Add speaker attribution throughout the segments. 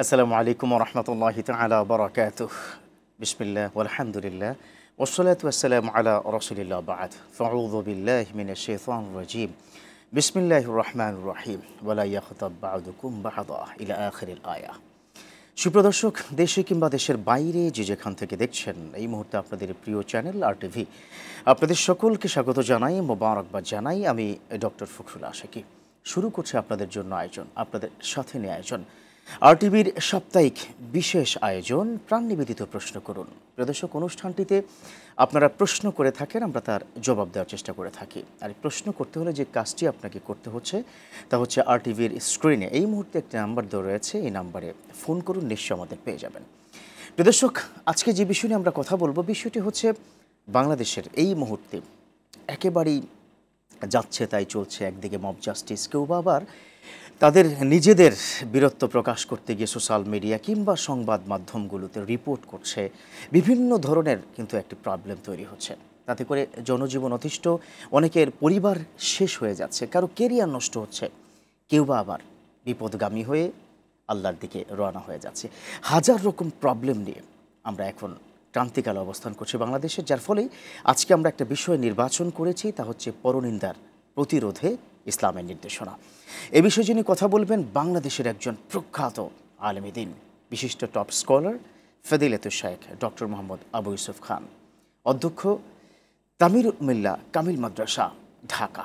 Speaker 1: আসসালামু আলাইকুম ওয়া রাহমাতুল্লাহি তাআলা ওয়া বারাকাতুহু। বিসমিল্লাহ ওয়ালহামদুলিল্লাহ ওয়াসসালাতু ওয়াসসালামু আলা রাসূলিল্লাহ বা'দ। ফাআউযু বিল্লাহি মিনাশ শাইতানির রাজীম। বিসমিল্লাহির রাহমানির রাহিম। ওয়া লা ইয়াগতাব বা'দুকুম বা'দা ইলা আখিরিল আয়াহ। সুপ্রদর্শক, দেশে কিংবা দেশের বাইরে যে যেখান থেকে দেখছেন এই মুহূর্তে আপনাদের প্রিয় চ্যানেল RTV, আপনাদের সকলকে স্বাগত জানাই, মোবারকবাদ জানাই। আমি ডক্টর ফখরুল আশিকি। শুরু করছে আপনাদের জন্য আয়োজন, আপনাদের সাথে নিয়ে আয়োজন RTVর সাপ্তাহিক বিশেষ আয়োজন প্রাণ নিবেদিত প্রশ্ন করুন। প্রদর্শক, অনুষ্ঠানটিতে আপনারা প্রশ্ন করে থাকেন, আমরা তার জবাব দেওয়ার চেষ্টা করে থাকি। আর প্রশ্ন করতে হলে যে কাজটি আপনাকে করতে হচ্ছে তা হচ্ছে RTVর স্ক্রিনে এই মুহূর্তে একটি নাম্বার দেওয়া রয়েছে, এই নাম্বারে ফোন করুন, নিশ্চয় আমাদের পেয়ে যাবেন। প্রদর্শক, আজকে যে বিষয় নিয়ে আমরা কথা বলবো, বিষয়টি হচ্ছে বাংলাদেশের এই মুহূর্তে একেবারেই যাচ্ছে তাই চলছে। একদিকে মব জাস্টিস, কেউ বা আবার তাদের নিজেদের বীরত্ব প্রকাশ করতে গিয়ে সোশ্যাল মিডিয়া কিংবা সংবাদ মাধ্যমগুলোতে রিপোর্ট করছে। বিভিন্ন ধরনের কিন্তু একটি প্রবলেম তৈরি হচ্ছে, তাতে করে জনজীবন অতিষ্ঠ, অনেকের পরিবার শেষ হয়ে যাচ্ছে, কারো কেরিয়ার নষ্ট হচ্ছে, কেউ বা আবার বিপদগামী হয়ে আল্লাহর দিকে রওনা হয়ে যাচ্ছে। হাজার রকম প্রবলেম নিয়ে আমরা এখন ক্রান্তিকালে অবস্থান করছি বাংলাদেশে, যার ফলেই আজকে আমরা একটা বিষয় নির্বাচন করেছি, তা হচ্ছে পরনিন্দার প্রতিরোধে ইসলামের নির্দেশনা। এ বিষয়ে যিনি কথা বলবেন বাংলাদেশের একজন প্রখ্যাত আলেমে দ্বীন, বিশিষ্ট টপ স্কলার ফজিলাতুশ শাইখ ডক্টর মোহাম্মদ আবু ইউসুফ খান, অধ্যক্ষ তামির মিল্লাহ কামিল মাদ্রাসা, ঢাকা।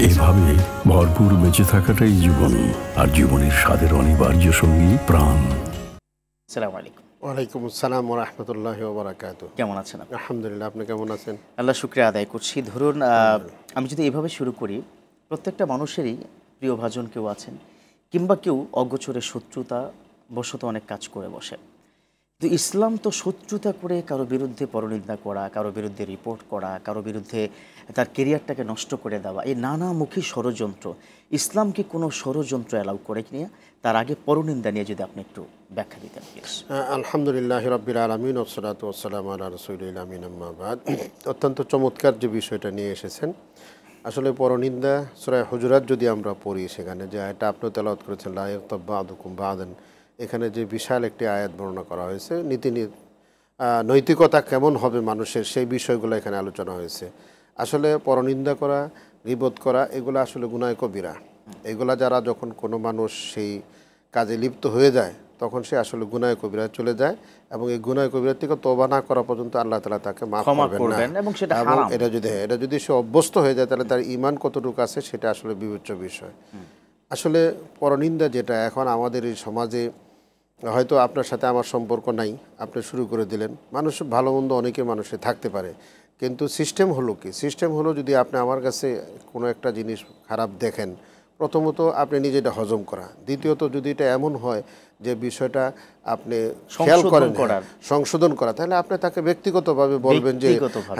Speaker 2: এভাবে ভরপুর বেঁচে থাকাটাই জীবন, আর জীবনের স্বাদের অনিবার্য সঙ্গী প্রাণ।
Speaker 1: আসসালামু আলাইকুম।
Speaker 3: ওয়ালাইকুম আসসালাম ওয়া রাহমাতুল্লাহি ওয়া বারাকাতুহু।
Speaker 1: কেমন আছেন আপনি?
Speaker 3: আলহামদুলিল্লাহ, আপনি কেমন আছেন?
Speaker 1: আল্লাহ শুকরিয়া আদায় করছি। ধরুন, আমি যদি এভাবে শুরু করি, প্রত্যেকটা মানুষেরই প্রিয়ভাজন কেউ আছেন, কিংবা কেউ অগোচরে শত্রুতা বশত অনেক কাজ করে বসে। তো ইসলাম তো শত্রুতা করে কারো বিরুদ্ধে পরনিন্দা করা, কারো বিরুদ্ধে রিপোর্ট করা, কারো বিরুদ্ধে তার কেরিয়ারটাকে নষ্ট করে দেওয়া, এই নানামুখী ষড়যন্ত্র, ইসলাম কি কোনো ষড়যন্ত্র অ্যালাউ করে কিনা? তার আগে পরনিন্দা নিয়ে যদি আপনি একটু ব্যাখ্যা দিতেন প্লিজ।
Speaker 3: আলহামদুলিল্লাহি রাব্বিল আলামিন ওয়াসসালাতু ওয়াসসালামু আলা রাসূলিল আমিন, আম্মা বাদ। অত্যন্ত চমৎকার যে বিষয়টা নিয়ে এসেছেন। আসলে পরনিন্দা সূরা হুজুরাত যদি আমরা পড়ি, সেখানে যে আয়াতটা আপনি তেলাওয়াত করেছেন, লা ইয়াগতাব বা'দুকুম বা'দান, এখানে যে বিশাল একটি আয়াত বর্ণনা করা হয়েছে, নৈতিকতা কেমন হবে মানুষের, সেই বিষয়গুলো এখানে আলোচনা হয়েছে। আসলে পরনিন্দা করা, গীবত করা, এগুলো আসলে গুনাহ কবিরা। এগুলা যারা যখন কোনো মানুষ সেই কাজে লিপ্ত হয়ে যায়, তখন সে আসলে গুনাহ কবিরা চলে যায়, এবং এই গুনাহ কবিরা থেকে তওবা না করা পর্যন্ত আল্লাহ তাআলা তাকে মাফ করবেন না। এবং সেটা হারাম। এটা যদি সে অভ্যস্ত হয়ে যায়, তাহলে তার ঈমান কতটুকু আছে সেটা আসলে বিবেচ্য বিষয়। আসলে পরনিন্দা যেটা এখন আমাদের এই সমাজে, হয়তো আপনার সাথে আমার সম্পর্ক নাই, আপনি শুরু করে দিলেন, মানুষ ভালো মন্দ অনেকে মানুষের থাকতে পারে, কিন্তু সিস্টেম হলো কি? সিস্টেম হলো, যদি আপনি আমার কাছে কোনো একটা জিনিস খারাপ দেখেন, প্রথমত আপনি নিজে এটা হজম করা, দ্বিতীয়ত যদি এটা এমন হয় যে বিষয়টা আপনি খেয়াল করেন, সংশোধন করা, তাহলে আপনি তাকে ব্যক্তিগতভাবে বলবেন যে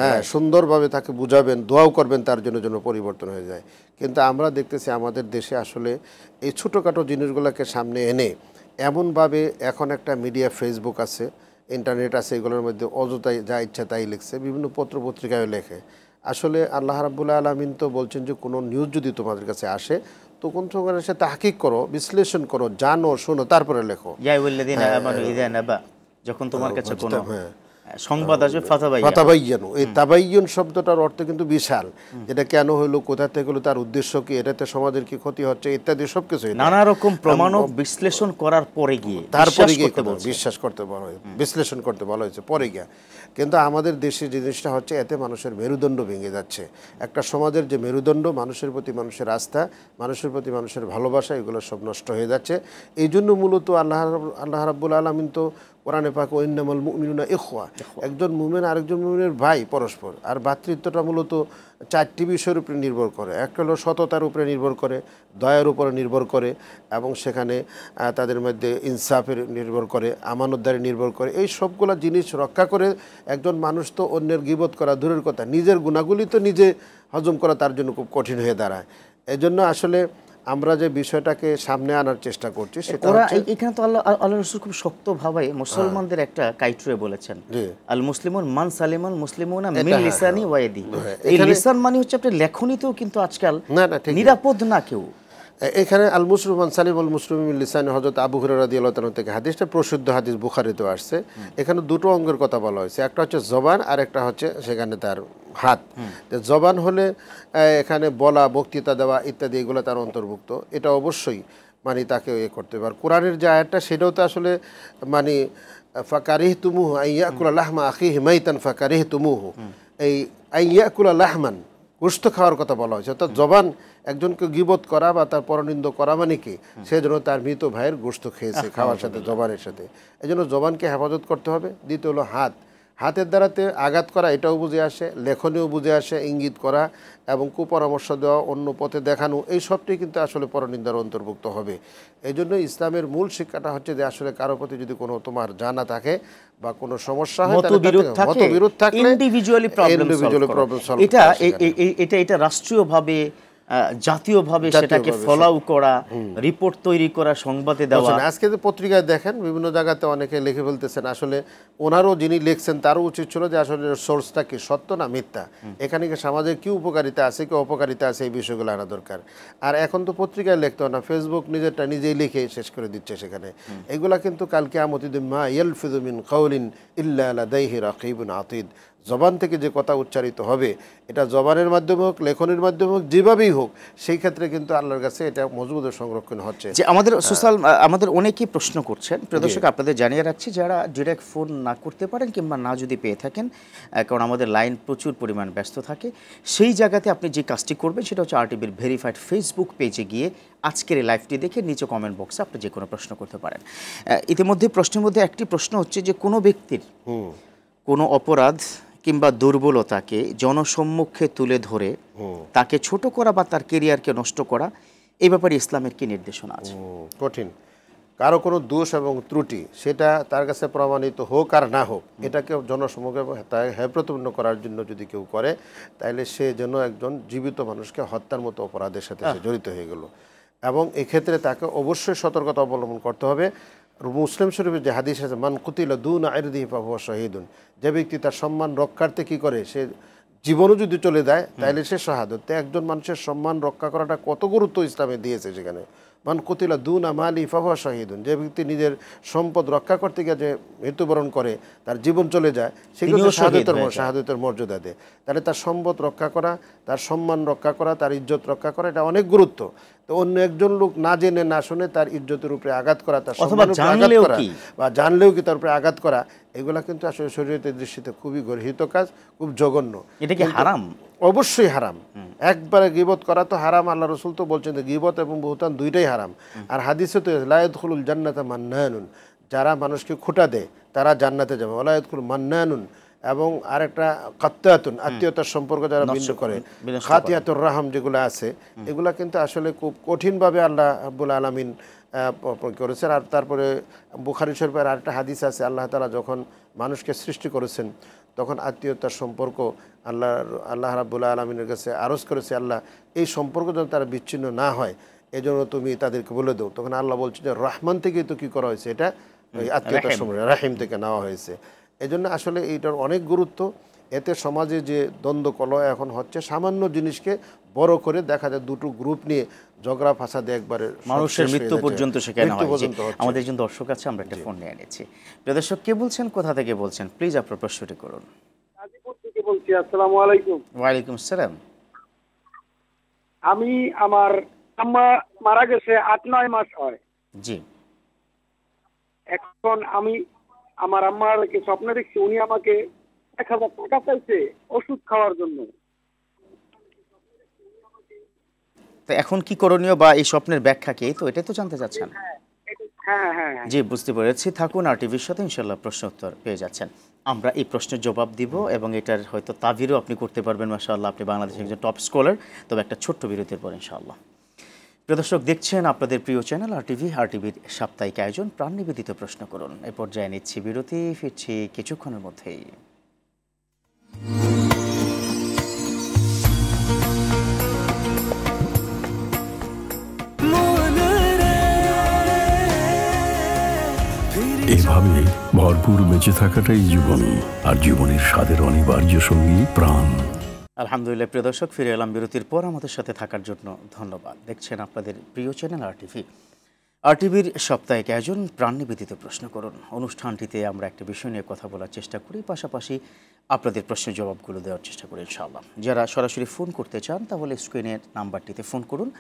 Speaker 3: হ্যাঁ, সুন্দরভাবে তাকে বুঝাবেন, দোয়াও করবেন তার জন্য যেন পরিবর্তন হয়ে যায়। কিন্তু আমরা দেখতেছি আমাদের দেশে আসলে এই ছোটোখাটো জিনিসগুলোকে সামনে এনে এমনভাবে, এখন একটা মিডিয়া, ফেসবুক আছে, ইন্টারনেট আছে, এগুলোর মধ্যে অযথাই যা ইচ্ছা তাই লিখছে, বিভিন্ন পত্র পত্রিকায় লেখে। আসলে আল্লাহ রাব্বুল আলামিন তো বলছেন যে কোনো নিউজ যদি তোমাদের কাছে আসে, তখন তোমরা সে তাহকিক করো, বিশ্লেষণ করো, জানো, শোনো, তারপরে লেখো।
Speaker 1: যখন তোমার কাছে কোনো সংবাদ আসবে
Speaker 3: ফাতাবাইয়ানু, এই তাবাইয়ুন শব্দটার অর্থ কিন্তু বিশাল। যেটা কেন হলো, কোথা থেকে হলো, তার উদ্দেশ্য কি, এটাতে সমাজের কি ক্ষতি হচ্ছে ইত্যাদি সবকিছু
Speaker 1: নানা রকম প্রমাণ বিশ্লেষণ করার পরে গিয়ে,
Speaker 3: তারপরে গিয়ে বিশ্বাস করতে বলা হয়েছে, বিশ্লেষণ করতে বলা হয়েছে পরে গিয়া। কিন্তু আমাদের দেশে জিনিসটা হচ্ছে, এতে মানুষের মেরুদণ্ড ভেঙে যাচ্ছে। একটা সমাজের যে মেরুদণ্ড, মানুষের প্রতি মানুষের আস্থা, মানুষের প্রতি মানুষের ভালোবাসা, এগুলো সব নষ্ট হয়ে যাচ্ছে। এই জন্য মূলত আল্লাহ রাব্বুল আলামিন তো কোরআনে পাকে ইন্নামাল মুমিনুনা ইখওয়া, একজন মুমিন আরেকজন মুমিনের ভাই পরস্পর। আর ভ্রাতৃত্বটা মূলত চারটি বিষয়ের উপরে নির্ভর করে। একটা হলো সততার উপরে নির্ভর করে, দয়ার উপরে নির্ভর করে, এবং সেখানে তাদের মধ্যে ইনসাফের নির্ভর করে, আমানতদারি নির্ভর করে। এই সবগুলো জিনিস রক্ষা করে একজন মানুষ তো অন্যের গীবত করা দূরের কথা, নিজের গুণাগুলি তো নিজে হজম করা তার জন্য খুব কঠিন হয়ে দাঁড়ায়। এজন্য আসলে আমরা যে বিষয়টাকে সামনে আনার চেষ্টা করছি সেটা
Speaker 1: ওরা
Speaker 3: হচ্ছে
Speaker 1: এখানে তো আল্লাহ রাসূল খুব শক্তভাবে মুসলমানদের একটা ক্রাইটেরিয়া বলেছেন, আল মুসলিমুন মান সালিমাল মুসলিমুনা মিন লিসানি ওয়া ইয়াদি। এই লিসান মানে হচ্ছে আপনার লেখনীতেও কিন্তু আজকাল নিরাপদ না কেউ।
Speaker 3: এখানে আল মুসলিমান সালিমুল মুসলিমিন লিসানি হযরত আবু হুরায়রা রাদিয়াল্লাহু তাআলা থেকে হাদিসটা প্রসিদ্ধ হাদিস, বুখারীতেও আসছে। এখানে দুটো অঙ্গের কথা বলা হয়েছে, একটা হচ্ছে জবান আর একটা হচ্ছে সেখানে তার হাত। জবান হলে এখানে বলা, বক্তৃতা দেওয়া ইত্যাদি এগুলো তার অন্তর্ভুক্ত, এটা অবশ্যই মানে তাকে করতে হবে। আর কোরআনের যে আয়াতটা সেটাও তো আসলে মানে ফাকারিহতুমুহু আইয়াকুলা লাহমা আখিহি মাইতান ফাকারিহতুমুহু, এই আইয়াকুলা লাহমান গোশত খাওয়ার কথা বলা হয়েছে। অর্থাৎ জবান একজনকে গীবত করা বা তার পরনিন্দ করা মানে কি, সেজন্য তার মৃত ভাইয়ের গোশত খেয়েছে খাওয়ার সাথে, জবানের সাথে। এই জন্য জবানকে হেফাজত করতে হবে। দ্বিতীয় হলো হাত, হাতের দ্বারাতে আঘাত করা এটাও বুঝে আসে, লেখনীও বুঝে আসে, ইঙ্গিত করা এবং কুপরামর্শ দেওয়া, অন্য পথে দেখানো, এই সবটি কিন্তু আসলে পরনিন্দার অন্তর্ভুক্ত হবে। এই জন্য ইসলামের মূল শিক্ষাটা হচ্ছে যে আসলে কারো প্রতি যদি কোনো তোমার জানা থাকে বা কোনো সমস্যা হয়, মতবিরোধ থাকলে ইন্ডিভিজুয়ালি প্রবলেম সলভ,
Speaker 1: এটা রাষ্ট্রীয়ভাবে জাতীয়ভাবে সেটাকে ফলো করা, রিপোর্ট তৈরি করা, সংবাদে দেওয়া।
Speaker 3: আজকে যে পত্রিকায় দেখেন বিভিন্ন জায়গাতে অনেকে লিখে ফেলতেছেন, আসলে ওনারও যিনি লিখছেন তারও উচিত ছিল যে আসলে সোর্সটা কি সত্য না মিথ্যা, এখানে কি সমাজের কি উপকারিতা আছে কি অপকারিতা আছে, এই বিষয়গুলো আনা দরকার। আর এখন তো পত্রিকায় লিখতে হয় না, ফেসবুক নিজেরটা নিজেই লিখে শেষ করে দিচ্ছে সেখানে। এগুলা কিন্তু কাল কিয়ামতিদ মা ইয়ালফিযু মিন কাওলিন ইল্লা লাদাইহি রাকিবুন আতীদ, জবান থেকে যে কথা উচ্চারিত হবে এটা জবানের মাধ্যমে হোক, লেখনের মাধ্যমে হোক, যেভাবেই হোক, সেই ক্ষেত্রে কিন্তু আল্লাহর কাছে এটা মজবুত সংরক্ষণ হচ্ছে।
Speaker 1: যে আমাদের অনেকেই প্রশ্ন করছেন, প্রিয় দর্শক আপনাদের জানিয়ে রাখছি, যারা ডিরেক্ট ফোন না করতে পারেন কিংবা না যদি পেয়ে থাকেন, কারণ আমাদের লাইন প্রচুর পরিমাণ ব্যস্ত থাকে, সেই জায়গাতে আপনি যে কাজটি করবেন সেটা হচ্ছে আরটিভির ভেরিফাইড ফেসবুক পেজে গিয়ে আজকের এই লাইভটি দেখে নিচে কমেন্ট বক্সে আপনি যে কোনো প্রশ্ন করতে পারেন। ইতিমধ্যে প্রশ্নের মধ্যে একটি প্রশ্ন হচ্ছে যে কোনো ব্যক্তির কোনো অপরাধ কিংবা দুর্বলতাকে জনসম্মুখে তুলে ধরে তাকে ছোট করা বা তার কেরিয়ারকে নষ্ট করা, এই ব্যাপারে ইসলামের কি নির্দেশনা আছে?
Speaker 3: কঠিন। কারো কোনো দোষ এবং ত্রুটি সেটা তার কাছে প্রমাণিত হোক আর না হোক, এটাকে জনসম্মুখে হেয়প্রতিপন্ন করার জন্য যদি কেউ করে, তাহলে সে যেন একজন জীবিত মানুষকে হত্যার মতো অপরাধের সাথে জড়িত হয়ে গেল। এবং এক্ষেত্রে তাকে অবশ্যই সতর্কতা অবলম্বন করতে হবে। মুসলিম শরীফের যে হাদিস আছে, মান কুতিলা দুনা ইরদিহি ফাহুয়া শাহীদুন, যে ব্যক্তি তার সম্মান রক্ষার্থে কি করে, সে জীবনও যদি চলে যায় তাহলে সে শাহাদত। একজন মানুষের সম্মান রক্ষা করাটা কত গুরুত্ব ইসলামে দিয়েছে সেখানে। মান কুতিলা দুনা মালি ফাহুয়া শাহীদুন, যে ব্যক্তি নিজের সম্পদ রক্ষা করতে গিয়ে যে মৃত্যুবরণ করে, তার জীবন চলে যায়, সেগুলো শাহাদতের মর্যাদা দেয়। তাহলে তার সম্পদ রক্ষা করা, তার সম্মান রক্ষা করা, তার ইজ্জত রক্ষা করা, এটা অনেক গুরুত্ব। তো অন্য একজন লোক না জেনে না শুনে তার ইজ্জতের উপরে আঘাত করা, তার সম্মানের উপরে আঘাত করা, বা জানলেও কি তার উপরে আঘাত করা, এগুলা কিন্তু আসলে শরীয়তের দৃষ্টিতে খুবই গর্হিত কাজ, খুব জঘন্য।
Speaker 1: এটা কি হারাম?
Speaker 3: অবশ্যই হারাম। একবারে গীবত করা তো হারাম। আল্লাহ রাসূল তো বলছেন যে গীবত এবং বুহতান দুইটাই হারাম। আর হাদিসে তো লা ইয়াদখুলুল জান্নাতা মান্নানুন, যারা মানুষকে খোঁটা দেয় তারা জান্নাতে যাবে। ওয়া লা ইয়াদখুলু মান্নানুন, এবং আরেকটা কাত্তাতুন, আত্মীয়তার সম্পর্ক যারা বিনষ্ট করে, খাতিয়াতুর রাহম যেগুলো আছে, এগুলা কিন্তু আসলে খুব কঠিনভাবে আল্লাহ রাব্বুল আলামিন করেছেন। আর তারপরে বুখারী শরীফের আরেকটা হাদিস আছে, আল্লাহ তাআলা যখন মানুষকে সৃষ্টি করেছেন তখন আত্মীয়তার সম্পর্ক আল্লাহ রাব্বুল আলামিনের কাছে আরজ করেছে, আল্লাহ এই সম্পর্ক যেন তারা বিচ্ছিন্ন না হয় এজন্য তুমি তাদেরকে বলে দাও। তখন আল্লাহ বলছে যে রহমান থেকেই তো কী করা হয়েছে, এটা আত্মীয়তার সম্পর্ক রাহিম থেকে নেওয়া হয়েছে। এজন্য আসলে এইটার অনেক গুরুত্ব। এতে সমাজে যে দ্বন্দ্ব কলহ এখন হচ্ছে, সামান্য জিনিসকে বড় করে দেখা যায় দুটো গ্রুপ নিয়ে ঝগড়া ফাসাদে একবারে
Speaker 1: মানুষের মৃত্যু পর্যন্ত সেখানে হয়। আমাদের একজন দর্শক আছে, আমরা একটা ফোন নিয়ে নিচ্ছি। প্রিয় দর্শক, কে বলছেন, কোথা থেকে বলছেন, প্লিজ আপনার প্রশ্নটি করুন।
Speaker 4: গাজীপুর থেকে বলছি। আসসালামু আলাইকুম।
Speaker 1: ওয়ালাইকুম আসসালাম।
Speaker 4: আমি আমার আম্মা মারা গেছে 8-9 মাস হয়।
Speaker 1: জি।
Speaker 4: এখন আমি আমার আম্মারকে স্বপ্নে দেখছি, উনি আমাকে 1000 টাকা চাইছে ওষুধ খাওয়ার জন্য।
Speaker 1: তো এখন কি করণীয় বা এই স্বপ্নের ব্যাখ্যা কি, তো এটাই তো জানতে চাচ্ছেন?
Speaker 4: হ্যাঁ।
Speaker 1: জি, বুঝতে পেরেছি। থাকুন আর টিভির সাথে, ইনশাল্লাহ প্রশ্ন উত্তর পেয়ে যাচ্ছেন। আমরা এই প্রশ্নের জবাব দিব এবং এটার হয়তো তাবিরও আপনি করতে পারবেন। মাশাআল্লাহ, আপনি বাংলাদেশের একজন টপ স্কলার। তবে একটা ছোট্ট বিরতির পর ইনশাআল্লাহ। প্রিয় দর্শক, দেখছেন আপনাদের প্রিয় চ্যানেল আর টিভির সাপ্তাহিক আয়োজন প্রাণ নিবেদিত প্রশ্ন করুন। এ পর্যায়ে নিচ্ছি বিরতি, ফিরছি কিছুক্ষণের মধ্যেই।
Speaker 2: এভাবে ভরপুর বেঁচে থাকাটাই জীবন, আর জীবনের স্বাদের অনিবার্য সঙ্গী প্রাণ।
Speaker 1: আলহামদুলিল্লাহ, প্রিয় দর্শক, ফিরে এলাম বিরতির পর। আমাদের সাথে থাকার জন্য ধন্যবাদ। দেখছেন আপনাদের প্রিয় চ্যানেল আরটিভি। আরটিভির সাপ্তাহিক আয়োজন প্রাণ নিবেদিত প্রশ্ন করুন। অনুষ্ঠানটিতে আমরা একটা বিষয় নিয়ে কথা বলার চেষ্টা করি, পাশাপাশি আপনাদের প্রশ্নের জবাবগুলো দেওয়ার চেষ্টা করি ইনশাআল্লাহ। যারা সরাসরি ফোন করতে চান তাহলে স্ক্রিনের নাম্বারটিতে ফোন করুন।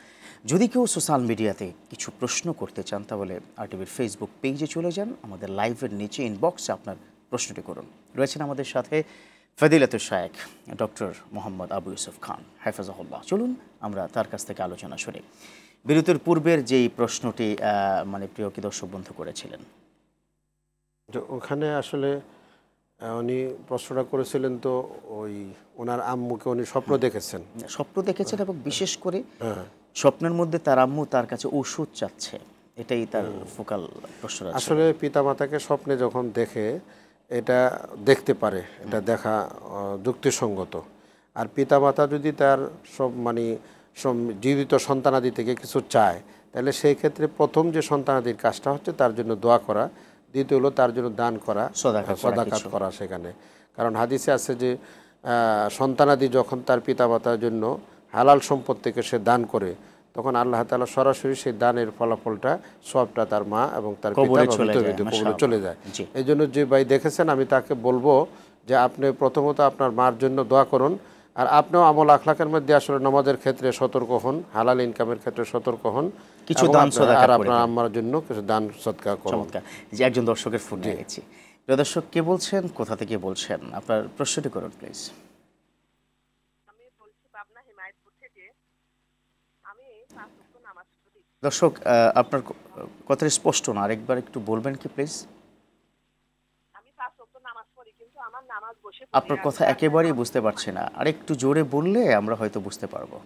Speaker 1: যদি কেউ সোশ্যাল মিডিয়াতে কিছু প্রশ্ন করতে চান তাহলে আরটিভির ফেসবুক পেজে চলে যান, আমাদের লাইভের নিচে ইনবক্সে আপনার প্রশ্নটি করুন। রয়েছেন আমাদের সাথে ফজিলাতুল শায়েখ ডক্টর মোহাম্মদ আবু ইউসুফ খান হাফেজাহুল্লাহ। চলুন আমরা তার কাছ থেকে আলোচনা শুনি। বিরতির পূর্বের যেই প্রশ্নটি মানে প্রিয় কি দর্শক বন্ধু করেছিলেন,
Speaker 3: ওখানে আসলে উনি প্রশ্নটা করেছিলেন, তো ওই ওনার আম্মুকে উনি স্বপ্ন দেখেছেন,
Speaker 1: স্বপ্ন দেখেছেন এবং বিশেষ করে স্বপ্নের মধ্যে তার আম্মু তার কাছে ওষুধ চাচ্ছে, এটাই তার ফোকাল প্রশ্ন।
Speaker 3: আসলে পিতামাতাকে স্বপ্নে যখন দেখে এটা দেখতে পারে, এটা দেখা যুক্তিসঙ্গত। আর পিতামাতা যদি তার সব মানে জীবিত সন্তানাদি থেকে কিছু চায়, তাহলে সেই ক্ষেত্রে প্রথম যে সন্তানাদির কাজটা হচ্ছে তার জন্য দোয়া করা, দ্বিতীয় হলো তার জন্য দান করা, সদাকাত করা সেখানে। কারণ হাদিসে আছে যে সন্তানাদি যখন তার পিতামাতার জন্য হালাল সম্পদ থেকে সে দান করে, তখন আল্লাহ তাআলা সরাসরি সেই দানের ফলাফলটা সবটা তার মা এবং তার পিতা কবরে চলে যায়। এই জন্য যে ভাই দেখেছেন, আমি তাকে বলবো যে আপনি প্রথমত আপনার মার জন্য দোয়া করুন, আর আপনিও আমল আখলাকের মধ্যে আসলে নামাজের ক্ষেত্রে সতর্ক হন, হালাল ইনকামের ক্ষেত্রে সতর্ক হন, কিছু দান সদকা আর আপনার আম্মার জন্য কিছু দান সদকা করুন।
Speaker 1: যে একজন দর্শকের ফোন নিয়েছি। প্রিয় দর্শক, কে বলছেন, কোথা থেকে বলছেন, আপনার প্রশ্নটি করুন প্লিজ।
Speaker 5: আমি বলছি পাবনা হিমায়তপুর থেকে। আমি 5 ওয়াক্ত নামাজ পড়ি।
Speaker 1: দর্শক, আপনার কথা স্পষ্ট না, আরেকবার একটু বলবেন কি প্লিজ?
Speaker 5: আমি 5 ওয়াক্ত নামাজ পড়ি, কিন্তু আমার নামাজ বসে পড়ি।
Speaker 1: আপনার কথা একেবারেই বুঝতে পারছি না, আরেকটু জোরে বললে আমরা হয়তো বুঝতে পারবো।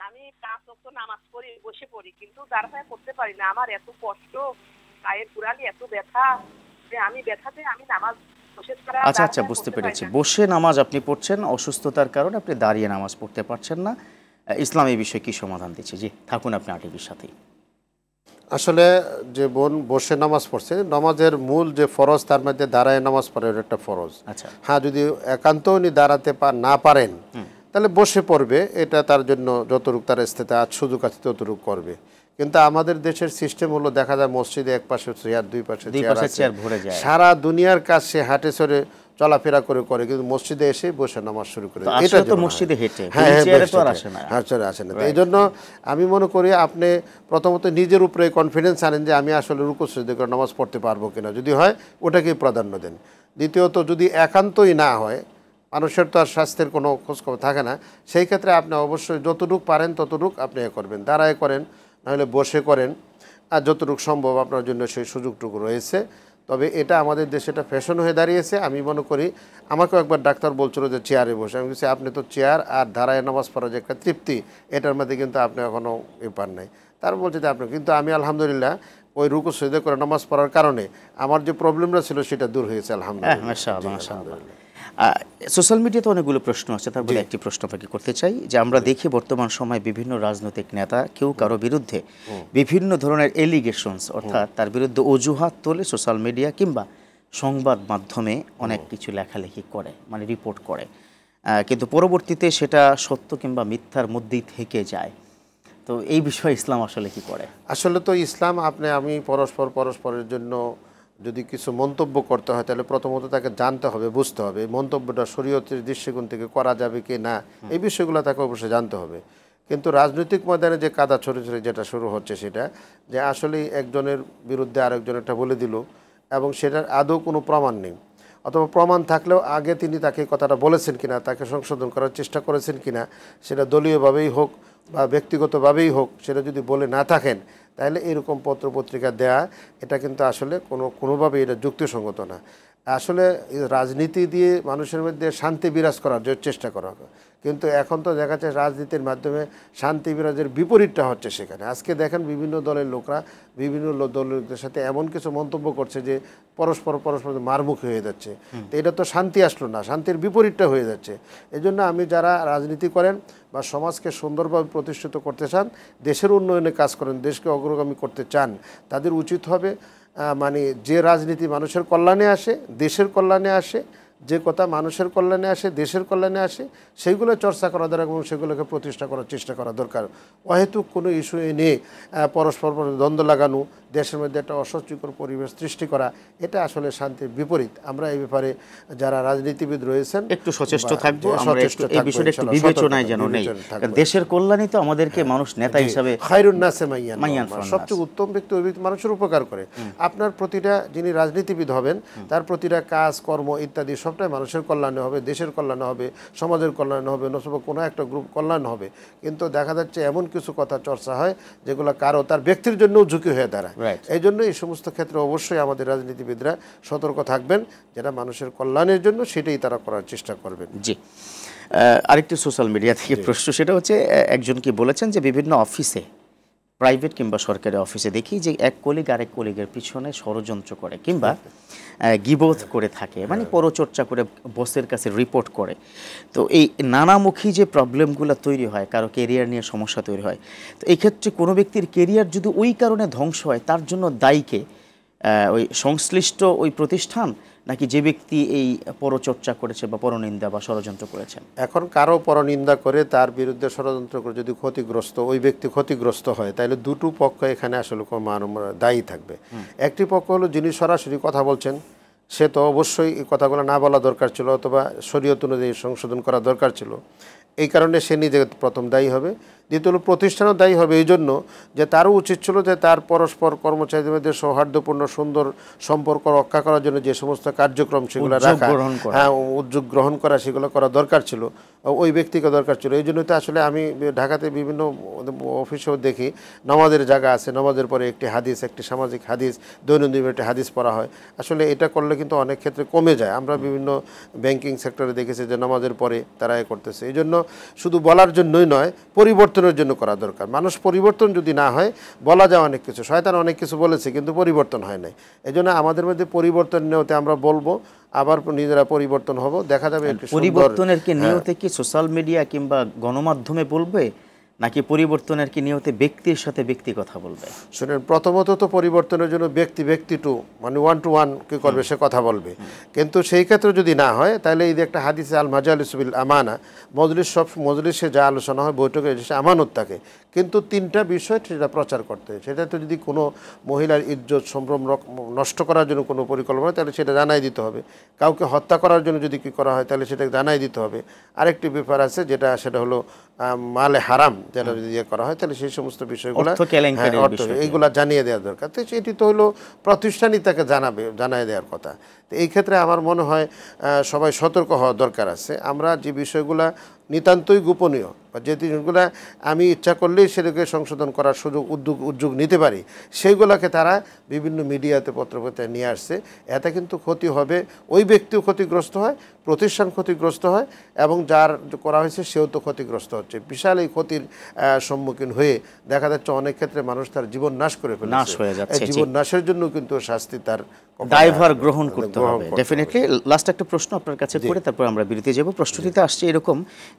Speaker 5: আমি 5 ওয়াক্ত নামাজ পড়ি, বসে পড়ি, কিন্তু দাঁড়ায় পড়তে পারি না। আমার এত কষ্ট, পায়ের পুরানি এত ব্যথা যে আমি ব্যথাতে আমি নামাজ বসে ছাড়া।
Speaker 1: আচ্ছা আচ্ছা, বুঝতে পেরেছি। বসে নামাজ আপনি পড়ছেন, অসুস্থতার কারণে আপনি দাঁড়িয়ে নামাজ পড়তে পারছেন না। ইসলাম এই বিষয়ে কি সমাধান দিচ্ছে? জি, থাকুন আপনি আরটিভির সাথেই।
Speaker 3: আসলে যে বোন বসে নামাজ পড়ছে, নামাজের মূল যে ফরজ তার মধ্যে দাঁড়ায় নামাজ পড়ার একটা ফরজ।
Speaker 1: আচ্ছা,
Speaker 3: হ্যাঁ, যদি একান্ত উনি দাঁড়াতে না পারেন তাহলে বসে পড়বে, এটা তার জন্য যতটুকু তার ইস্তেতাআত সুযোগ আছে ততটুকু করবে। কিন্তু আমাদের দেশের সিস্টেম হলো, দেখা যায় মসজিদে এক পাশে চেয়ার, দুই পাশে চেয়ার ভরে যায়, সারা দুনিয়ার কাজ সে হাঁটে চড়ে চলাফেরা করে, কিন্তু মসজিদে এসে বসে নামাজ শুরু করে।
Speaker 1: এটা তো মসজিদে হেঁটে, চেয়ারে তো আর আসে না।
Speaker 3: হ্যাঁ, চলে আসে না। এই জন্য আমি মনে করি আপনি প্রথমত নিজের উপরে কনফিডেন্স আনেন যে আমি আসলে রুকু সিজদা করে নামাজ পড়তে পারবো কিনা, যদি হয় ওটাকেই প্রাধান্য দেন। দ্বিতীয়ত, যদি একান্তই না হয়, মানুষের তো আর স্বাস্থ্যের কোনো খোঁজখবর থাকে না, সেই ক্ষেত্রে আপনি অবশ্যই যতটুকু পারেন ততটুকু আপনি করবেন, দাঁড়ায় করেন নাহলে বসে করেন, আর যতটুকু সম্ভব আপনার জন্য সেই সুযোগটুকু রয়েছে। তবে এটা আমাদের দেশে এটা ফ্যাশন হয়ে দাঁড়িয়েছে। আমি মনে করি, আমাকেও একবার ডাক্তার বলছিল যে চেয়ারে বসে, আমি বলছি আপনি তো চেয়ার আর দাঁড়ায় নামাজ পড়ার যে একটা তৃপ্তি, এটার মধ্যে কিন্তু আপনি এখনও পান নাই। তার বলছে যে আপনি, কিন্তু আমি আলহামদুলিল্লাহ ওই রুকু সিজদা করে নামাজ পড়ার কারণে আমার যে প্রবলেমটা ছিল সেটা দূর হয়েছে আলহামদুলিল্লাহ।
Speaker 1: সোশ্যাল মিডিয়াতে অনেকগুলো প্রশ্ন আছে, তার মধ্যে একটি প্রশ্ন আপনাকে করতে চাই যে আমরা দেখি বর্তমান সময়ে বিভিন্ন রাজনৈতিক নেতা কেউ কারো বিরুদ্ধে বিভিন্ন ধরনের এলিগেশনস, অর্থাৎ তার বিরুদ্ধে অজুহাত তোলে সোশ্যাল মিডিয়া কিংবা সংবাদ মাধ্যমে অনেক কিছু লেখালেখি করে, মানে রিপোর্ট করে, কিন্তু পরবর্তীতে সেটা সত্য কিংবা মিথ্যার মধ্যেই থেকে যায়। তো এই বিষয়ে ইসলাম আসলে কি করে?
Speaker 3: আসলে তো ইসলাম আমি পরস্পরের জন্য যদি কিছু মন্তব্য করতে হয় তাহলে প্রথমত তাকে জানতে হবে, বুঝতে হবে মন্তব্যটা শরীয়তের দৃষ্টিকোণ থেকে করা যাবে কি না, এই বিষয়গুলো তাকে অবশ্যই জানতে হবে। কিন্তু রাজনৈতিক ময়দানে যে কাদা ছড়ে যেটা শুরু হচ্ছে, সেটা যে আসলে একজনের বিরুদ্ধে আরেকজন একটা বলে দিল এবং সেটার আদৌ কোনো প্রমাণ নেই, অথবা প্রমাণ থাকলেও আগে তিনি তাকে কথাটা বলেছেন কিনা, তাকে সংশোধন করার চেষ্টা করেছেন কিনা, সেটা দলীয়ভাবেই হোক বা ব্যক্তিগতভাবেই হোক, সেটা যদি বলে না থাকেন, তাহলে এরকম পত্রপত্রিকা দেয়া এটা কিন্তু আসলে কোনোভাবেই এটা যুক্তিসঙ্গত না। আসলে রাজনীতি দিয়ে মানুষের মধ্যে শান্তি বিরাজ করার যে চেষ্টা করা, কিন্তু এখন তো দেখা যাচ্ছে রাজনীতির মাধ্যমে শান্তি বিরাজের বিপরীতটা হচ্ছে সেখানে। আজকে দেখেন বিভিন্ন দলের লোকরা বিভিন্ন দলের লোকদের সাথে এমন কিছু মন্তব্য করছে যে পরস্পর মারমুখী হয়ে যাচ্ছে। তো এটা তো শান্তি আসলো না, শান্তির বিপরীতটা হয়ে যাচ্ছে। এই জন্য আমি যারা রাজনীতি করেন বা সমাজকে সুন্দরভাবে প্রতিষ্ঠিত করতে চান, দেশের উন্নয়নে কাজ করেন, দেশকে অগ্রগামী করতে চান, তাদের উচিত হবে মানে যে রাজনীতি মানুষের কল্যাণে আসে, দেশের কল্যাণে আসে, যে কথা মানুষের কল্যাণে আসে, দেশের কল্যাণে আসে, সেইগুলো চর্চা করা দরকার এবং সেগুলোকে প্রতিষ্ঠা করার চেষ্টা করা দরকার। অহেতুক কোনো ইস্যু এনে পরস্পর দ্বন্দ্ব লাগানো, দেশের মধ্যে একটা অস্বস্তিকর পরিবেশ সৃষ্টি করা, এটা আসলে শান্তির বিপরীত। আমরা এই ব্যাপারে যারা রাজনীতিবিদ রয়েছেন
Speaker 1: একটু সচেষ্ট থাকবো, আমরা এই বিষয়টা একটু বিবেচনায় যেন নেই। দেশের কল্যাণই তো আমাদেরকে মানুষ নেতা হিসাবে,
Speaker 3: খায়রুন নাসে মাইয়ান,
Speaker 1: মাইয়ান
Speaker 3: সবচেয়ে উত্তম ব্যক্তি ওই ব্যক্তি মানুষের উপকার করে। আপনার প্রতিটা যিনি রাজনীতিবিদ হবেন তার প্রতিটা কাজ কর্ম ইত্যাদি সবটাই মানুষের কল্যাণে হবে, দেশের কল্যাণে হবে, সমাজের কল্যাণে হবে, নতুবা কোনো একটা গ্রুপ কল্যাণ হবে। কিন্তু দেখা যাচ্ছে এমন কিছু কথা চর্চা হয় যেগুলো কারো তার ব্যক্তির জন্যও ঝুঁকি হয়ে দাঁড়ায়। এই জন্য এই সমস্ত ক্ষেত্রে অবশ্যই আমাদের রাজনীতিবিদরা সতর্ক থাকবেন, যেটা মানুষের কল্যাণের জন্য সেটাই তারা করার চেষ্টা করবেন।
Speaker 1: জি, আরেকটি সোশ্যাল মিডিয়া থেকে প্রশ্ন, সেটা হচ্ছে একজন কি বলেছেন যে বিভিন্ন অফিসে, প্রাইভেট কিংবা সরকারি অফিসে দেখি যে এক কলিগ আরেক কলিগের পিছনে ষড়যন্ত্র করে কিংবা গিবত করে থাকে, মানে পরচর্চা করে বসের কাছে রিপোর্ট করে। তো এই নানামুখী যে প্রবলেমগুলো তৈরি হয়, কারো কেরিয়ার নিয়ে সমস্যা তৈরি হয়, তো এই ক্ষেত্রে কোনো ব্যক্তির কেরিয়ার যদি ওই কারণে ধ্বংস হয়, তার জন্য দায়ীকে ওই সংশ্লিষ্ট ওই প্রতিষ্ঠান নাকি যে ব্যক্তি এই পরচর্চা করেছে বা পরনিন্দা বা ষড়যন্ত্র করেছেন?
Speaker 3: এখন কারো পরনিন্দা করে তার বিরুদ্ধে ষড়যন্ত্র করে যদি ক্ষতিগ্রস্ত ওই ব্যক্তি ক্ষতিগ্রস্ত হয়, তাহলে দুটো পক্ষ এখানে আসলে দায়ী থাকবে। একটি পক্ষ হলো যিনি সরাসরি কথা বলছেন, সে তো অবশ্যই এই কথাগুলো না বলা দরকার ছিল, অথবা শরীয়ত অনুযায়ী সংশোধন করা দরকার ছিল, এই কারণে সে নিজে প্রথম দায়ী হবে। দ্বিতীয় হলো প্রতিষ্ঠানও দায়ী হবে এই জন্য যে তারও উচিত ছিল যে তার পরস্পর কর্মচারীদের মধ্যে সৌহার্দ্যপূর্ণ সুন্দর সম্পর্ক রক্ষা করার জন্য যে সমস্ত কার্যক্রম সেগুলো রাখা, হ্যাঁ উদ্যোগ গ্রহণ করা, সেগুলো করা দরকার ছিল, ওই ব্যক্তিকে দরকার ছিল। এই জন্যই তো আসলে আমি ঢাকাতে বিভিন্ন অফিসেও দেখি নামাজের জায়গা আছে, নামাজের পরে একটি হাদিস, একটি সামাজিক হাদিস, দৈনন্দিন একটি হাদিস পড়া হয়। আসলে এটা করলে কিন্তু অনেক ক্ষেত্রে কমে যায়। আমরা বিভিন্ন ব্যাংকিং সেক্টরে দেখেছি যে নামাজের পরে তারা করতেছে। এই জন্য শুধু বলার জন্যই নয়, পরিবর্তনের জন্য করা দরকার। মানুষ পরিবর্তন যদি না হয়, বলা যায় অনেক কিছু, শয়তান অনেক কিছু বলেছে কিন্তু পরিবর্তন হয় নাই। এই জন্য আমাদের মধ্যে পরিবর্তন নিয়তে আমরা বলবো, আবার নিজেরা পরিবর্তন হব, দেখা যাবে
Speaker 1: পরিবর্তনের কি নিয়তে কি সোশ্যাল মিডিয়া কিংবা গণমাধ্যমে বলবে, নাকি পরিবর্তনের কি নিয়তে ব্যক্তির সাথে ব্যক্তি কথা বলবে?
Speaker 3: শুনেন, প্রথমত তো পরিবর্তনের জন্য ব্যক্তি টু মানে 1 to 1 কি করবে, সে কথা বলবে। কিন্তু সেই ক্ষেত্রে যদি না হয়, তাহলে এই যে একটা হাদিসে আল মাজালিসু বিল আমানা, মজলিসে যা আলোচনা হয়, বৈঠকে সে আমানত থাকে, কিন্তু 3টা বিষয় সেটা প্রচার করতে হয়। সেটা তো যদি কোনো মহিলার ইজ্জত সম্ভ্রম নষ্ট করার জন্য কোনো পরিকল্পনা, তাহলে সেটা জানাই দিতে হবে। কাউকে হত্যা করার জন্য যদি কি করা হয়, তাহলে সেটা জানাই দিতে হবে। আরেকটি ব্যাপার আছে সেটা হলো মালে হারাম, যেটা যদি করা হয়, তাহলে সেই সমস্ত বিষয়গুলো এইগুলা জানিয়ে দেওয়া দরকার। তো এটি তো হলো প্রতিষ্ঠানই তাকে জানিয়ে দেওয়ার কথা। তো এই ক্ষেত্রে আমার মনে হয় সবাই সতর্ক হওয়া দরকার আছে। আমরা যে বিষয়গুলা নিতান্তই গোপনীয় বা যে জিনিসগুলো আমি ইচ্ছা করলেই সেটাকে সংশোধন করার উদ্যোগ নিতে পারি, সেইগুলোকে তারা বিভিন্ন মিডিয়াতে পত্রপত্রিকায় নিয়ে আসছে। এতে কিন্তু ক্ষতি হবে, ওই ব্যক্তিও ক্ষতিগ্রস্ত হয়, প্রতিষ্ঠান ক্ষতিগ্রস্ত হয়, এবং যার করা হয়েছে সেও তো ক্ষতিগ্রস্ত হচ্ছে। বিশাল এই ক্ষতির সম্মুখীন হয়ে দেখা যাচ্ছে অনেক ক্ষেত্রে মানুষ তার জীবন নাশ করে ফেলেছে। জীবন নাশের জন্য কিন্তু শাস্তি তার
Speaker 1: দায়ভার গ্রহণ করতে হবে ডেফিনেটলি। লাস্ট একটা প্রশ্ন আপনার কাছে করে তারপর আমরা বিরতি যাব। প্রশ্নটিতে আসছে এরকম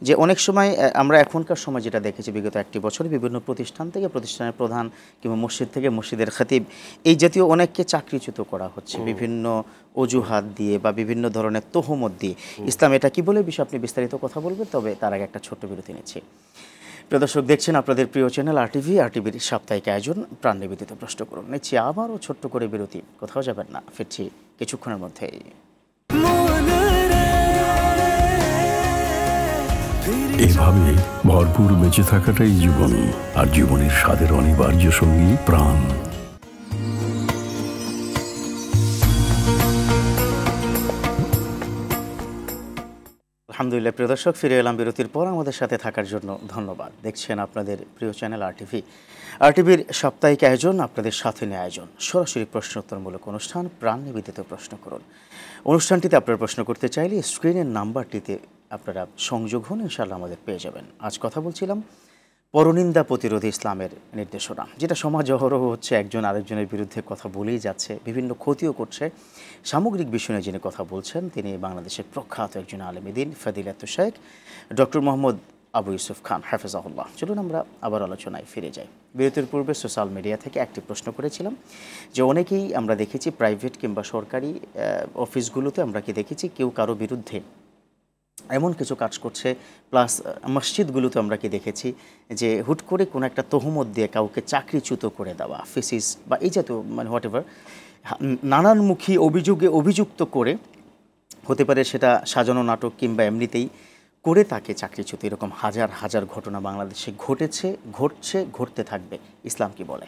Speaker 1: যে অনেক সময় আমরা এখনকার সময় যেটা দেখেছি বিগত 1টি বছরে বিভিন্ন প্রতিষ্ঠান থেকে প্রতিষ্ঠানের প্রধান কিংবা মসজিদ থেকে মসজিদের খতিব এই জাতীয় অনেককে চাকরিচ্যুত করা হচ্ছে বিভিন্ন অজুহাত দিয়ে বা বিভিন্ন ধরনের তোহমত দিয়ে। ইসলাম এটা কি বলে বিষয় আপনি বিস্তারিত কথা বলবেন, তবে তার আগে একটা ছোট্ট বিরতি নিচ্ছি। প্রিয় দর্শক, দেখছেন আপনাদের প্রিয় চ্যানেল আরটিভির সাপ্তাহিক আয়োজন প্রাণ নিবেদিত প্রশ্ন করুন। নিচ্ছি আবারও ছোট্ট করে বিরতি, কোথাও যাবেন না, ফিরছি কিছুক্ষণের মধ্যেই।
Speaker 2: এইভাবে ভরপুর বেঁচে থাকাটাই জীবন, আর জীবনের স্বাদের অনিবার্য সঙ্গী প্রাণ।
Speaker 1: আলহামদুলিল্লাহ, প্রিয় দর্শক, ফিরে এলাম বিরতির পর। আমাদের সাথে থাকার জন্য ধন্যবাদ। দেখছেন আপনাদের প্রিয় চ্যানেল আরটিভির সাপ্তাহিক আয়োজন, আপনাদের সাথে নিয়ে আয়োজন সরাসরি প্রশ্নোত্তরমূলক অনুষ্ঠান প্রাণ নিবেদিত প্রশ্ন করুন। অনুষ্ঠানটিতে আপনারা প্রশ্ন করতে চাইলে স্ক্রিনের নাম্বারটিতে আপনারা সংযোগ হন, ইনশাআল্লাহ আমাদের পেয়ে যাবেন। আজ কথা বলছিলাম পরনিন্দা প্রতিরোধী ইসলামের নির্দেশনা, যেটা সমাজ অহরহ হচ্ছে, একজন আরেকজনের বিরুদ্ধে কথা বলেই যাচ্ছে, বিভিন্ন ক্ষতিও করছে। সামগ্রিক বিষয় নিয়ে যিনি কথা বলছেন তিনি বাংলাদেশের প্রখ্যাত একজন আলেমে দ্বীন ফাদিলাতুল শাইখ ডক্টর মোহাম্মদ আবু ইউসুফ খান হাফেজাহুল্লাহ। চলুন আমরা আবার আলোচনায় ফিরে যাই। বিরতির পূর্বে সোশ্যাল মিডিয়া থেকে একটি প্রশ্ন করেছিলাম যে অনেকেই আমরা দেখেছি প্রাইভেট কিংবা সরকারি অফিসগুলোতে আমরা কি দেখেছি কেউ কারো বিরুদ্ধে এমন কিছু কাজ করছে, প্লাস মসজিদগুলোতে আমরা কি দেখেছি যে হুট করে কোনো একটা তহমত দিয়ে কাউকে চাকরিচ্যুত করে দেওয়া, ফিসিস বা এই জাতীয় মানে হোয়াট এভার নানানমুখী অভিযোগে অভিযুক্ত করে, হতে পারে সেটা সাজানো নাটক কিংবা এমনিতেই করে তাকে চাকরিচ্যুত, এরকম হাজার হাজার ঘটনা বাংলাদেশে ঘটেছে, ঘটছে, ঘটতে থাকবে। ইসলাম কি বলে?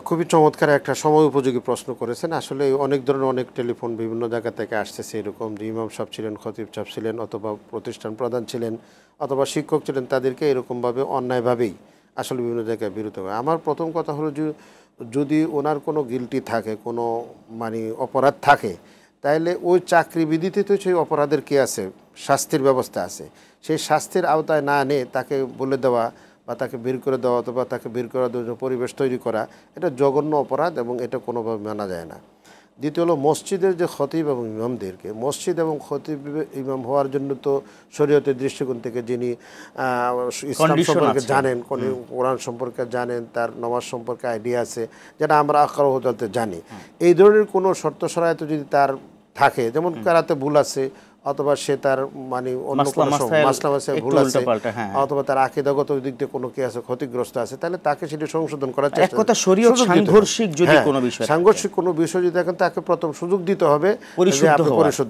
Speaker 3: খুবই চমৎকার একটা সময় উপযোগী প্রশ্ন করেছেন। আসলে অনেক ধরনের অনেক টেলিফোন বিভিন্ন জায়গা থেকে আসতেছে এরকম যে ইমাম সাহেব ছিলেন, খতিব সাহেব ছিলেন, অথবা প্রতিষ্ঠান প্রধান ছিলেন, অথবা শিক্ষক ছিলেন, তাদেরকে এরকমভাবে অন্যায়ভাবেই আসলে বিভিন্ন জায়গায় বিরত হয়। আমার প্রথম কথা হলো যে যদি ওনার কোনো গিল্টি থাকে, কোনো মানে অপরাধ থাকে, তাহলে ওই চাকরি বিধিতে তো সেই অপরাধের কী আছে, শাস্তির ব্যবস্থা আছে। সেই শাস্তির আওতায় না এনে তাকে বলে দেওয়া বা তাকে বের করে দেওয়া অথবা তাকে বের করার জন্য পরিবেশ তৈরি করা, এটা জঘন্য অপরাধ এবং এটা কোনোভাবে মানা যায় না। দ্বিতীয় হলো মসজিদের যে খতিব এবং ইমামদেরকে, মসজিদ এবং খতিব ইমাম হওয়ার জন্য তো শরীয়তের দৃষ্টিকোণ থেকে যিনি ইসলাম সম্পর্কে জানেন, কোরআন সম্পর্কে জানেন, তার নামাজ সম্পর্কে আইডিয়া আছে, যেটা আমরা আকার হতে জানি, এই ধরনের কোনো শর্ত সরায়ত যদি তার থাকে, যেমন কারাতে ভুল আছে অথবা সে তার মানে অন্য কোনো মাসলা ভুল আছে অথবা তার আকীদাগত দিক দিয়ে কোনো কি আছে ক্ষতিগ্রস্ত আছে, তাহলে তাকে সেটি সংশোধন করার চেষ্টা করতে হবে। সাংঘর্ষিক কোনো বিষয় যদি দেখেন তাকে প্রথম সুযোগ দিতে হবে পরিশুদ্ধ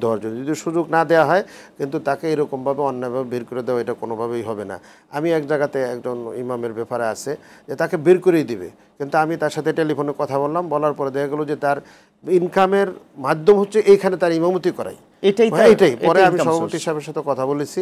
Speaker 3: হওয়ার জন্য। যদি সুযোগ না দেওয়া হয় কিন্তু তাকে এরকমভাবে অন্যায়ভাবে বের করে দেওয়া এটা কোনোভাবেই হবে না। আমি এক জায়গাতে একজন ইমামের ব্যাপারে আছে যে তাকে বের করেই দিবে, কিন্তু আমি তার সাথে টেলিফোনে কথা বললাম, বলার পরে দেখা গেল যে তার ইনকামের মাধ্যম হচ্ছে এইখানে তার ইমামতি করাই, এটাই। পরে আমি সভাপতি সাহেবের সাথে কথা বলেছি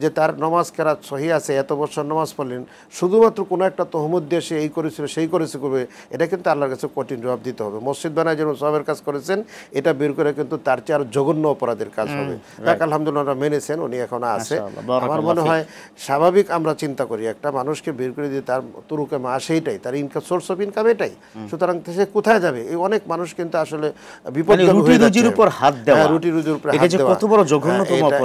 Speaker 3: যে তার নামাজ কেরাত সহি আছে, এত বছর নামাজ পড়লেন, শুধুমাত্র কোনো একটা তহমত দিয়ে সে এই করেছিল সেই করেছে করবে, এটা কিন্তু আল্লাহর কাছে কঠিন জবাব দিতে হবে। মসজিদ বানায় যেমন সবের কাজ করেছেন, এটা বের করে কিন্তু তার চেয়ে আরো জঘন্য অপরাধের কাজ হবে। তাকে আলহামদুলিল্লাহ মেনেছেন, উনি এখনো আছে। আমার মনে হয় স্বাভাবিক আমরা চিন্তা করি একটা মানুষকে বের করে দিয়ে তার তুরুকে মা সেইটাই, তার ইনকাম সোর্স অফ ইনকাম এটাই, সুতরাং সে কোথায় যাবে? এই অনেক মানুষ কিন্তু আসলে বিপদ রুটির উপর হাত দেওয়া,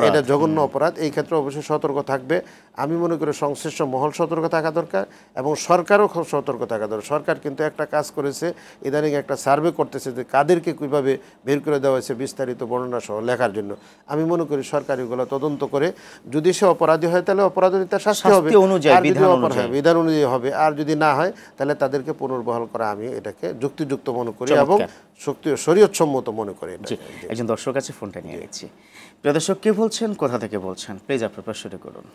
Speaker 3: এটা জঘন্য অপরাধ। এই ক্ষেত্রে অবশ্যই সতর্ক থাকবে। আমি মনে করি সংশ্লিষ্ট মহল সতর্ক থাকা দরকার এবং সরকারও খুব সতর্ক থাকা দরকার। সরকার কিন্তু একটা কাজ করেছে, ইদানিং একটা সার্ভে করতেছে যে কাদেরকে কীভাবে বের করে দেওয়া হয়েছে বিস্তারিত বর্ণনা সহ লেখার জন্য। আমি মনে করি সরকার এগুলো তদন্ত করে যদি সে অপরাধী হয় তাহলে অপরাধী তার শাস্তি হবে, বিধান অনুযায়ী হবে, আর যদি না হয় তাহলে তাদেরকে পুনর্বহাল করা আমি এটাকে যুক্তিযুক্ত মনে করি এবং শরীয়তসম্মত মনে করি।
Speaker 1: একজন দর্শক আছে, ফোনটা নিয়ে গেছি। প্রিয় দর্শক, কে বলছেন, কোথা থেকে বলছেন? প্লিজ আপনার প্রশ্নটি করুন।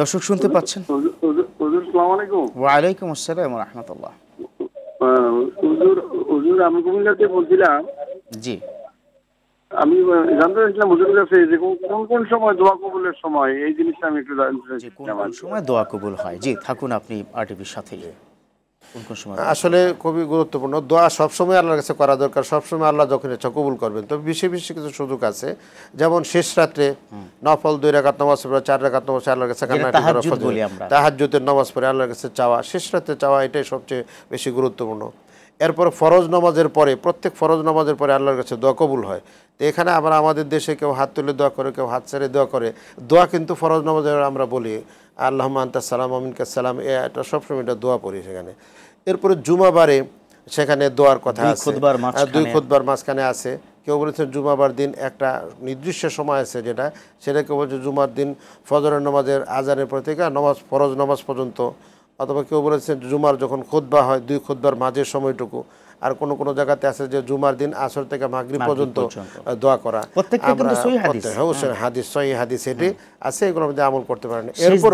Speaker 1: দর্শক শুনতে পাচ্ছেন? ওয়ালাইকুম আসসালাম ওয়া রাহমাতুল্লাহ।
Speaker 4: হুজুর আমি কুমিল্লাতে বলছিলাম।
Speaker 1: জি,
Speaker 4: আমি জানতে চাইছিলাম হুজুরের কাছে যে কোন সময় দোয়া কবুলের সময়, এই জিনিসটা আমি একটু জানতে চাইছিলাম।
Speaker 1: কোন সময় দোয়া কবুল হয়? জি, থাকুন আপনি আরটিভির সাথেই।
Speaker 3: আসলে খুবই গুরুত্বপূর্ণ। দোয়া সবসময় আল্লাহর কাছে করা দরকার, সবসময় আল্লাহ যখন ইচ্ছা কবুল করবেন। তবে বেশি বেশি কিছু সুযোগ আছে, যেমন শেষ রাত্রে নফল 2 রাকাত নামাজ পড়ে 4 রাকাত নামাজ আল্লাহর কাছে তাহাজ্জুদের নামাজ পড়ে আল্লাহর কাছে চাওয়া, শেষ রাত্রে চাওয়া, এটাই সবচেয়ে বেশি গুরুত্বপূর্ণ। এরপর ফরজ নামাজের পরে, প্রত্যেক ফরজ নামাজের পরে আল্লাহর কাছে দোয়া কবুল হয়। তো এখানে আবার আমাদের দেশে কেউ হাত তুলে দোয়া করে, কেউ হাত ছেড়ে দোয়া করে। দোয়া কিন্তু ফরজ নামাজের আমরা বলি আল্লাহুম্মা আনতাস সালাম ওয়া মিনকাস সালাম, এটা সবসময় এটা দোয়া পড়ি সেখানে। এরপরে জুমাবারে সেখানে দোয়ার কথা আছে, 2 খুতবার মাঝখানে আছে। কেউ বলেছেন জুমাবার দিন একটা নির্দিষ্ট সময় আছে সেটা কেউ বলছে জুমার দিন ফজরের নামাজের আজানের পর থেকে নামাজ ফরজ নামাজ পর্যন্ত, অথবা কেউ বলেছেন জুমার যখন খুতবা হয় 2 খুতবার মাঝের সময়টুকু। আর কোনো জায়গাতে আছে যে জুমার দিন আসর থেকে মাগরিব পর্যন্ত দোয়া করা। হাদিস সহিহ হাদিস এটি আছে, এগুলোর মধ্যে আমল করতে পারেন। এরপর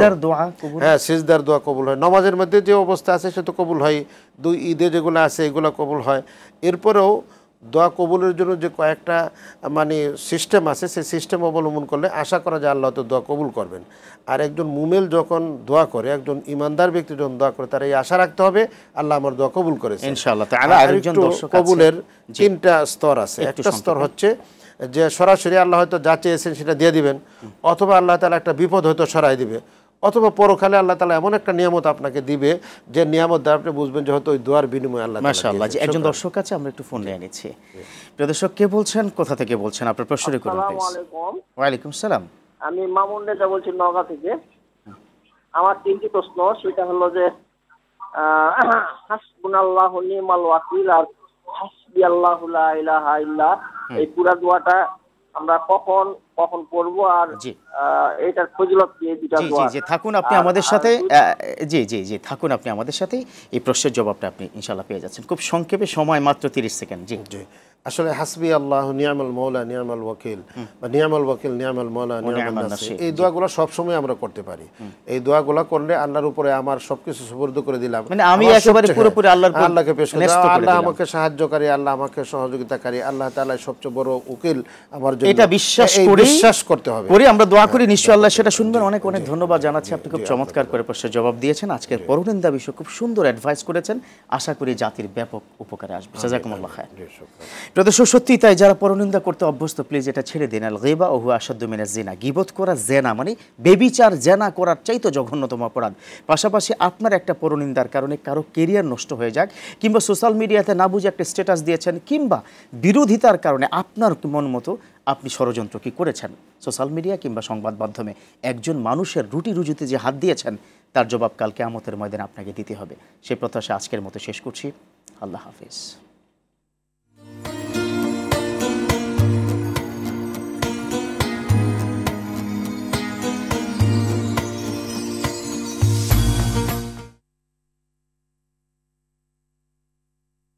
Speaker 3: হ্যাঁ, সিজদার দোয়া কবুল হয়। নামাজের মধ্যে যে অবস্থা আছে সে তো কবুল হয়, 2 ঈদে যেগুলো আছে এগুলো কবুল হয়। এরপরেও দোয়া কবুলের জন্য যে কয়েকটা মানে সিস্টেম আছে, সেই সিস্টেম অবলম্বন করলে আশা করা যায় আল্লাহ তো দোয়া কবুল করবেন। আর একজন মুমিন যখন দোয়া করে, একজন ইমানদার ব্যক্তি যখন দোয়া করে, তার এই আশা রাখতে হবে আল্লাহ আমার দোয়া কবুল করেছে ইনশাআল্লাহ তাআলা। আরেকজন দর্শক আছে, কবুলের 3টা স্তর আছে। একটা স্তর হচ্ছে যে সরাসরি আল্লাহ হয়তো যা চেয়েছেন সেটা দিয়ে দিবেন, অথবা আল্লাহ তাআলা একটা বিপদ হয়তো সরাই দিবে, অথবা পরকালে আল্লাহ তাআলা এমন একটা নিয়ামত আপনাকে দিবে যে নিয়ামত দ্বারা আপনি বুঝবেন যে হয়তো ওই দোয়ার বিনিময়ে আল্লাহ।
Speaker 1: মাশাআল্লাহ। যে একজন দর্শক আছে, আমরা একটু ফোন নিয়ে নিচ্ছি। প্রিয় দর্শক, কে বলছেন, কোথা থেকে বলছেন? আপনার প্রশ্নটি করুন।
Speaker 6: আসসালামু আলাইকুম।
Speaker 1: ওয়া আলাইকুম সালাম।
Speaker 6: আমি মামুন নেতা বলছি নওগাঁ থেকে। আমার 3টি প্রশ্ন। সেটা হলো যে হাসবুনাল্লাহু নি'মাল ওয়াকিল আর হাসবিয়াল্লাহু লা ইলাহা ইল্লা, এই পুরা দোয়াটা আমরা কখন কখন পড়ব, আর
Speaker 1: জি
Speaker 6: এটার ফজিলত কি এই দুটা
Speaker 1: জি জি
Speaker 6: দোয়া?
Speaker 1: জি থাকুন আপনি আমাদের সাথে, জি জি জি থাকুন আপনি আমাদের সাথে, এই প্রশ্নের জবাবটা আপনি ইনশাআল্লাহ পেয়ে যাচ্ছেন খুব সংক্ষেপে, সময় মাত্র 30 সেকেন্ড। জি
Speaker 3: জি আসলে হাসবি আল্লাহ নিয়ামাল মৌলা নিয়ামাল ওয়াকিল বা নিয়ামাল ওয়াকিল নিয়ামাল মৌলা নিয়ামাল নাসির, এই দোয়াগুলো সবসময় আমরা করতে পারি। এই দোয়াগুলো করলে আল্লাহর উপরে আমার সবকিছু সুপর্দ করে দিলাম,
Speaker 1: মানে আমি একেবারে পুরোপুরি আল্লাহকে পেশ করে দিলাম,
Speaker 3: আল্লাহ আমাকে সাহায্যকারী, আল্লাহ আমাকে সহযোগিতাকারী, আল্লাহ তাআলা সবচেয়ে বড় উকিল আমার জন্য,
Speaker 1: এটা বিশ্বাস
Speaker 3: করতে হবে,
Speaker 1: করি আমরা দোয়া করি, নিশ্চয়ই আল্লাহ সেটা শুনবেন। অনেক অনেক ধন্যবাদ জানাচ্ছি, আপনি খুব চমৎকার করে প্রশ্নের জবাব দিয়েছেন, আজকের পরনিন্দা বিষয়ে খুব সুন্দর অ্যাডভাইস করেছেন, আশা করি জাতির ব্যাপক উপকারে আসবে। জাযাকুমুল্লাহ খায়র। প্রিয় দর্শক, সত্যি তাই, যারা পরনিন্দা করতে অভ্যস্ত প্লিজ এটা ছেড়ে দিন। আল গীবা ওয়া হুয়া আশাদ্দু মিনাজ জিনা, গীবত করা জেনা মানে বেবিচার, জেনা করার চাইতে জঘন্যতম অপরাধ। পাশাপাশি আপনার একটা পরনিন্দার কারণে কারো কেরিয়ার নষ্ট হয়ে যাক, কিংবা সোশ্যাল মিডিয়াতে না বুঝে একটা স্ট্যাটাস দিয়েছেন, কিংবা বিরোধিতার কারণে আপনার মন মতো আপনি ষড়যন্ত্র কি করেছেন, সোশ্যাল মিডিয়া কিংবা সংবাদ মাধ্যমে একজন মানুষের রুটি রুজিতে যে হাত দিয়েছেন, তার জবাব কাল কিয়ামতের ময়দানে আপনাকে দিতে হবে। সেই প্রত্যাশা আজকের মতো শেষ করছি। আল্লাহ হাফেজ।